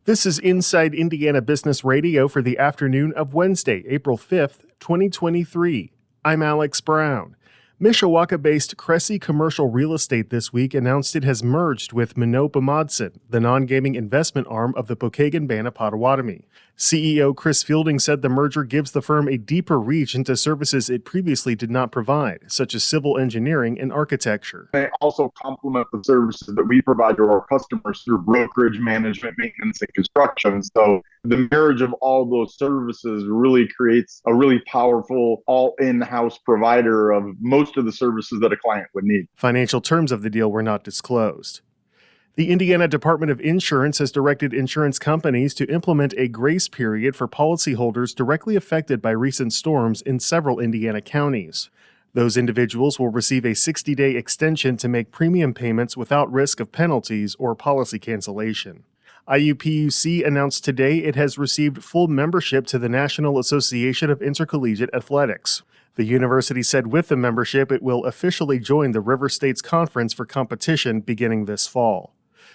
This is Inside Indiana Business Radio for the afternoon of Wednesday, April 5th, 2023. I'm Alex Brown. Mishawaka-based Cressy Commercial Real Estate this week announced it has merged with Minot Bemidson, the non-gaming investment arm of the Pokagon Band of Potawatomi. CEO Chris Fielding said the merger gives the firm a deeper reach into services it previously did not provide, such as civil engineering and architecture. They also complement the services that we provide to our customers through brokerage, management, maintenance, and construction. So the marriage of all those services really creates a really powerful all-in-house provider of most of the services that a client would need. Financial terms of the deal were not disclosed. The Indiana Department of Insurance has directed insurance companies to implement a grace period for policyholders directly affected by recent storms in several Indiana counties. Those individuals will receive a 60-day extension to make premium payments without risk of penalties or policy cancellation. IUPUC announced today it has received full membership to the National Association of Intercollegiate Athletics. The university said with the membership it will officially join the River States Conference for competition beginning this fall.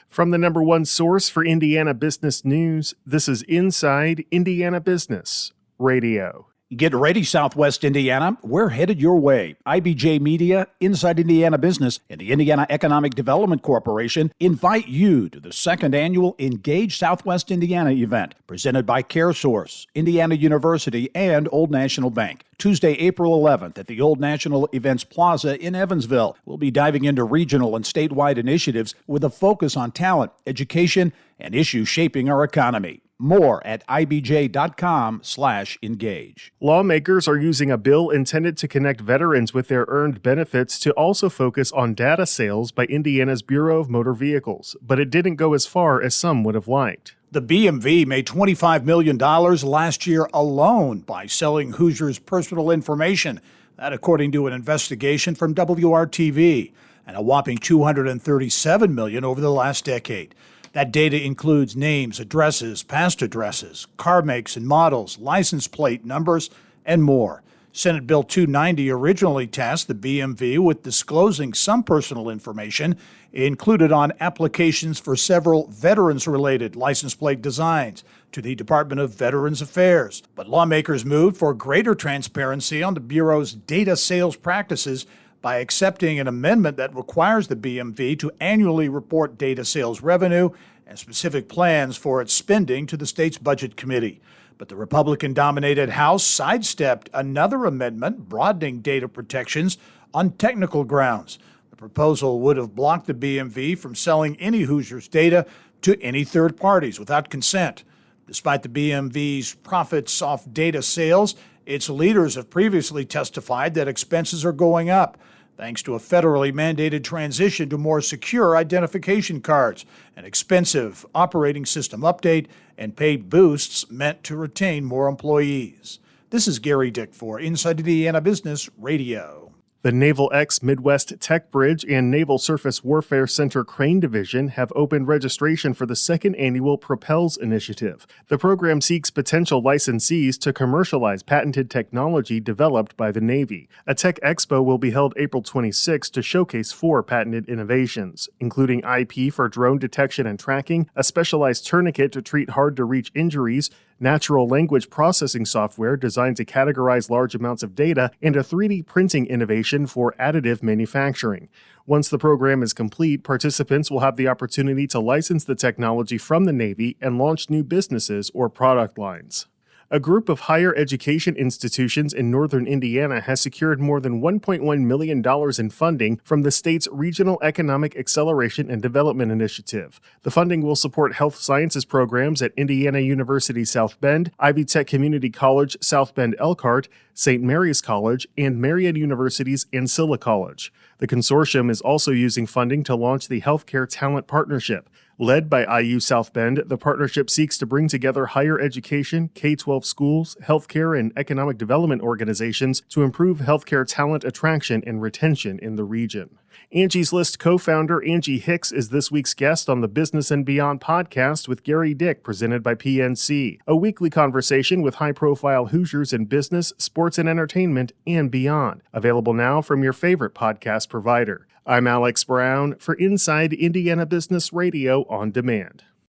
From the number one source for Indiana business news, this is Inside Indiana Business Radio. Get ready, Southwest Indiana. We're headed your way. IBJ Media, Inside Indiana Business, and the Indiana Economic Development Corporation invite you to the second annual Engage Southwest Indiana event, presented by CareSource, Indiana University, and Old National Bank. Tuesday, April 11th at the Old National Events Plaza in Evansville. We'll be diving into regional and statewide initiatives with a focus on talent, education, and issues shaping our economy. More at ibj.com/engage. Lawmakers are using a bill intended to connect veterans with their earned benefits to also focus on data sales by Indiana's Bureau of Motor Vehicles, but it didn't go as far as some would have liked. The BMV made $25 million last year alone by selling Hoosiers' personal information. That according to an investigation from WRTV, and a whopping $237 million over the last decade. That data includes names, addresses, past addresses, car makes and models, license plate numbers, and more. Senate Bill 290 originally tasked the BMV with disclosing some personal information included on applications for several veterans-related license plate designs to the Department of Veterans Affairs. But lawmakers moved for greater transparency on the Bureau's data sales practices by accepting an amendment that requires the BMV to annually report data sales revenue and specific plans for its spending to the state's Budget Committee. But the Republican-dominated House sidestepped another amendment broadening data protections on technical grounds. The proposal would have blocked the BMV from selling any Hoosiers data to any third parties without consent. Despite the BMV's profits off data sales, its leaders have previously testified that expenses are going up, thanks to a federally mandated transition to more secure identification cards, an expensive operating system update, and paid boosts meant to retain more employees. This is Gary Dick for Inside Indiana Business Radio. The Naval X Midwest Tech Bridge and Naval Surface Warfare Center Crane Division have opened registration for the second annual Propels Initiative. The program seeks potential licensees to commercialize patented technology developed by the Navy. A tech expo will be held April 26 to showcase 4 patented innovations, including IP for drone detection and tracking, a specialized tourniquet to treat hard-to-reach injuries, natural language processing software designed to categorize large amounts of data, and a 3D printing innovation for additive manufacturing. Once the program is complete, participants will have the opportunity to license the technology from the Navy and launch new businesses or product lines. A group of higher education institutions in northern Indiana has secured more than $1.1 million in funding from the state's Regional Economic Acceleration and Development Initiative. The funding will support health sciences programs at Indiana University South Bend, Ivy Tech Community College South Bend Elkhart, St. Mary's College, and Marian University's Ancilla College. The consortium is also using funding to launch the Healthcare Talent Partnership. Led by IU South Bend, the partnership seeks to bring together higher education, K-12 schools, healthcare, and economic development organizations to improve healthcare talent attraction and retention in the region. Angie's List co-founder Angie Hicks is this week's guest on the Business and Beyond podcast with Gary Dick, presented by PNC, a weekly conversation with high-profile Hoosiers in business, sports and entertainment, and beyond. Available now from your favorite podcast provider. I'm Alex Brown for Inside Indiana Business Radio on Demand.